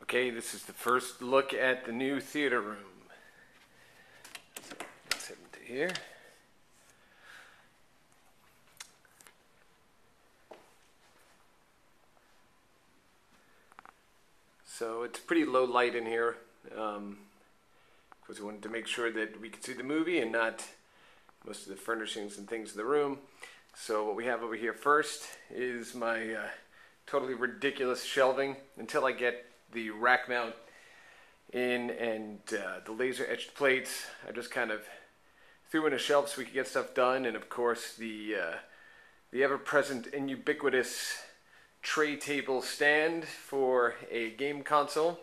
Okay, this is the first look at the new theater room. Let's head into here. So it's pretty low light in here, because we wanted to make sure that we could see the movie and not most of the furnishings and things in the room. So what we have over here first is my totally ridiculous shelving. Until I get the rack mount in and the laser etched plates, I just kind of threw in a shelf so we could get stuff done. And of course the ever-present and ubiquitous tray table stand for a game console.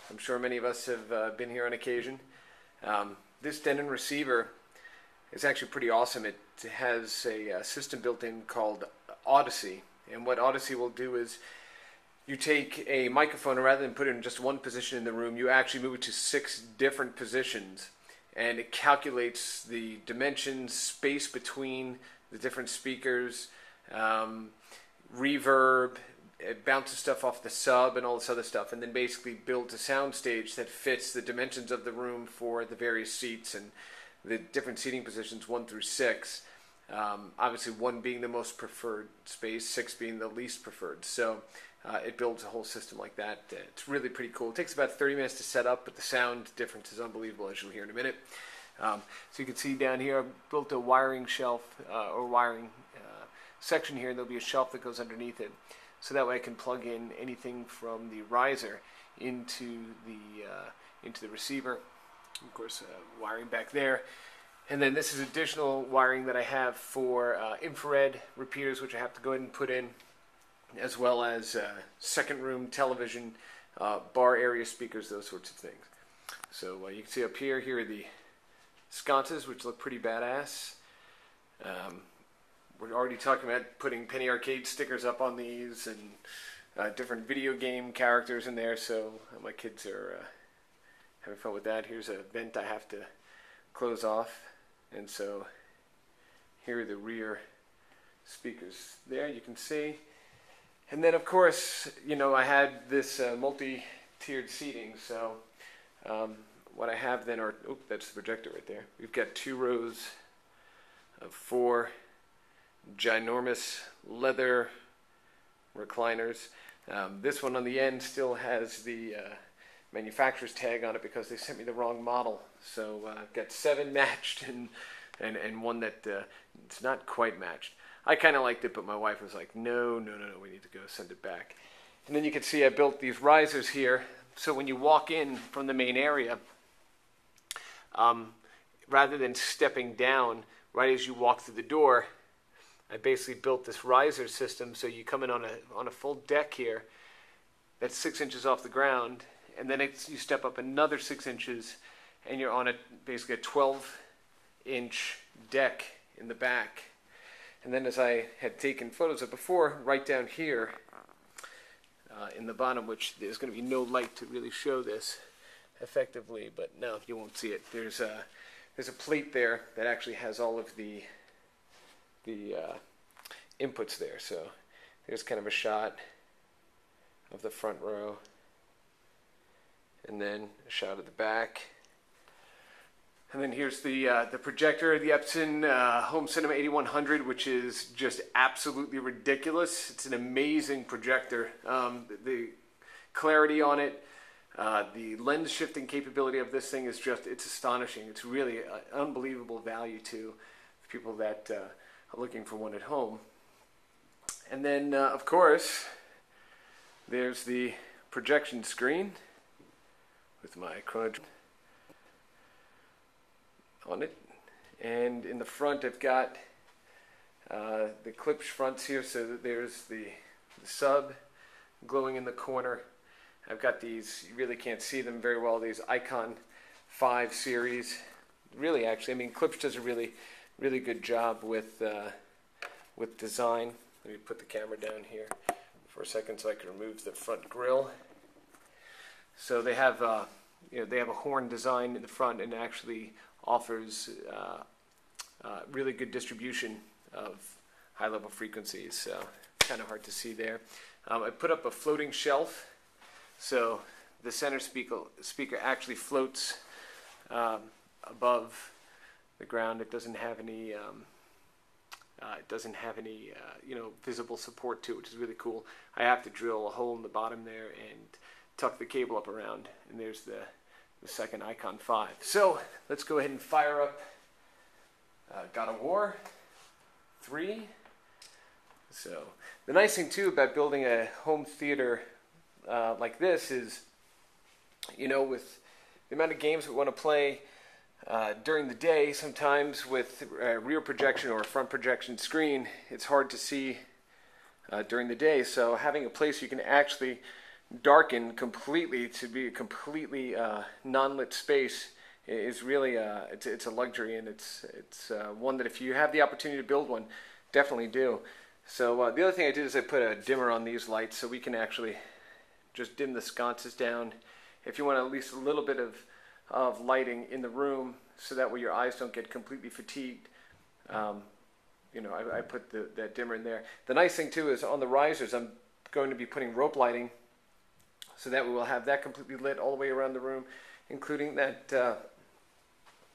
I'm sure many of us have been here on occasion. This Denon receiver is actually pretty awesome. It has a system built in called Audyssey, and what Audyssey will do is you take a microphone, and rather than put it in just one position in the room, you actually move it to 6 different positions, and it calculates the dimensions, space between the different speakers, reverb, it bounces stuff off the sub and all this other stuff, and then basically builds a sound stage that fits the dimensions of the room for the various seats and the different seating positions 1 through 6. Obviously 1 being the most preferred space, 6 being the least preferred. So it builds a whole system like that. It's really pretty cool. It takes about 30 minutes to set up, but the sound difference is unbelievable, as you'll hear in a minute. So you can see down here, I've built a wiring shelf or wiring section here, and there'll be a shelf that goes underneath it. So that way I can plug in anything from the riser into the receiver. Of course, wiring back there. And then this is additional wiring that I have for infrared repeaters, which I have to go ahead and put in, as well as second room television, bar area speakers, those sorts of things. So you can see up here, here are the sconces, which look pretty badass. We're already talking about putting Penny Arcade stickers up on these and different video game characters in there, so my kids are having fun with that. Here's a vent I have to close off, and so here are the rear speakers there, you can see. And then of course, you know, I had this multi-tiered seating, so what I have then are, oh, that's the projector right there. We've got 2 rows of 4 ginormous leather recliners. This one on the end still has the manufacturer's tag on it because they sent me the wrong model. So I've got 7 matched and one that it's not quite matched. I kind of liked it, but my wife was like, no, we need to go send it back. And then you can see I built these risers here, so when you walk in from the main area, rather than stepping down right as you walk through the door, I basically built this riser system, so you come in on a full deck here that's 6 inches off the ground, and then you step up another 6 inches, and you're on basically a 12-inch deck in the back. And then, as I had taken photos of before, right down here in the bottom, which there's going to be no light to really show this effectively, but no, you won't see it. There's a plate there that actually has all of the inputs there. So there's kind of a shot of the front row, and then a shot of the back. And then here's the projector, the Epson Home Cinema 8100, which is just absolutely ridiculous. It's an amazing projector. The clarity on it, the lens shifting capability of this thing is just, it's astonishing. It's really an unbelievable value to people that are looking for one at home. And then, of course, there's the projection screen with my Chrono on it. And in the front, I've got the clipped fronts here, so that there's the sub glowing in the corner. I've got these, you really can't see them very well, these Icon 5 series. Really, actually, I mean, Klipsch does a really good job with design. Let me put the camera down here for a second so I can remove the front grille. So they have, they have a horn design in the front, and actually offers really good distribution of high-level frequencies. So kind of hard to see there. I put up a floating shelf, so the center speaker actually floats above the ground. It doesn't have any visible support to it, which is really cool. I have to drill a hole in the bottom there and tuck the cable up around, and there's the second Icon 5. So let's go ahead and fire up God of War 3. So the nice thing too about building a home theater like this is, with the amount of games we want to play during the day, sometimes with a rear projection or a front projection screen, it's hard to see during the day. So having a place you can actually darken completely to be a completely non-lit space is really it's a luxury, and it's one that if you have the opportunity to build one, definitely do. So the other thing I did is I put a dimmer on these lights so we can actually just dim the sconces down if you want at least a little bit of lighting in the room, so that way your eyes don't get completely fatigued. I put that dimmer in there. The nice thing too is on the risers I'm going to be putting rope lighting, so that we will have that completely lit all the way around the room, including that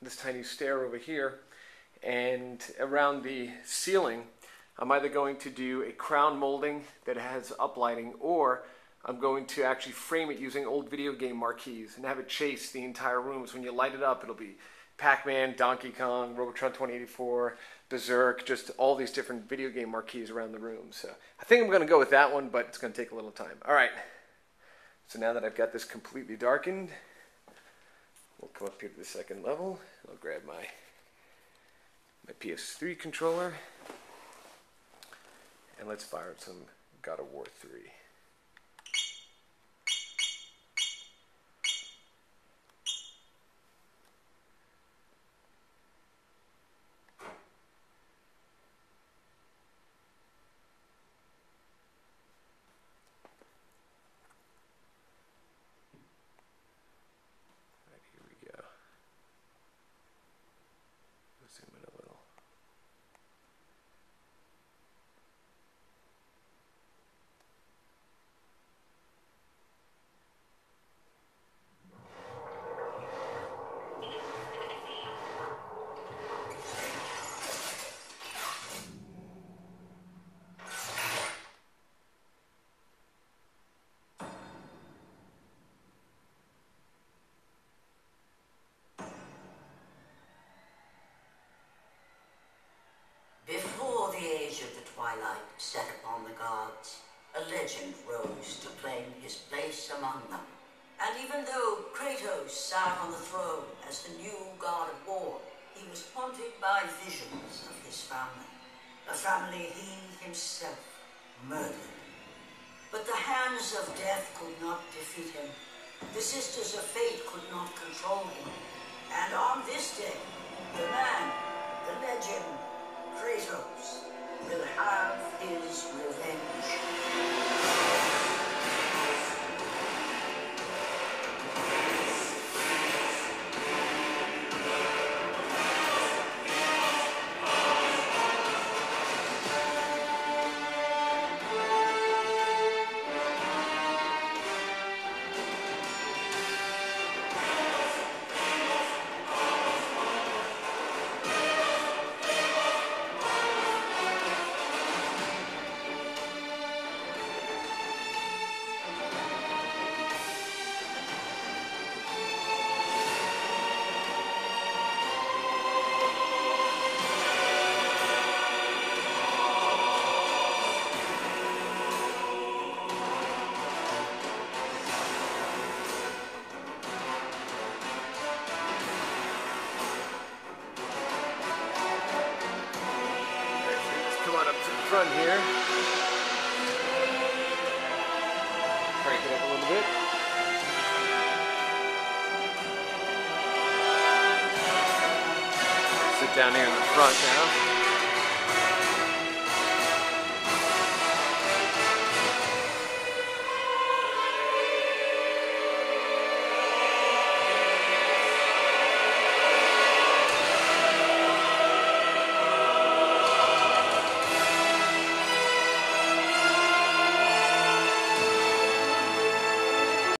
this tiny stair over here. And around the ceiling, I'm either going to do a crown molding that has uplighting, or I'm going to actually frame it using old video game marquees and have it chase the entire room. So when you light it up, it'll be Pac-Man, Donkey Kong, Robotron 2084, Berserk, just all these different video game marquees around the room. So I think I'm going to go with that one, but it's going to take a little time. All right. So now that I've got this completely darkened, we'll come up here to the second level. I'll grab my PS3 controller, and let's fire up some God of War 3. Zoom in a little. Before the age of the twilight set upon the gods, a legend rose to claim his place among them. And even though Kratos sat on the throne as the new god of war, he was haunted by visions of his family, a family he himself murdered. But the hands of death could not defeat him. The sisters of fate could not control him. And on this day, the man, the legend, Kratos, will have his revenge. Front here. Crank it up a little bit. Sit down here in the front now.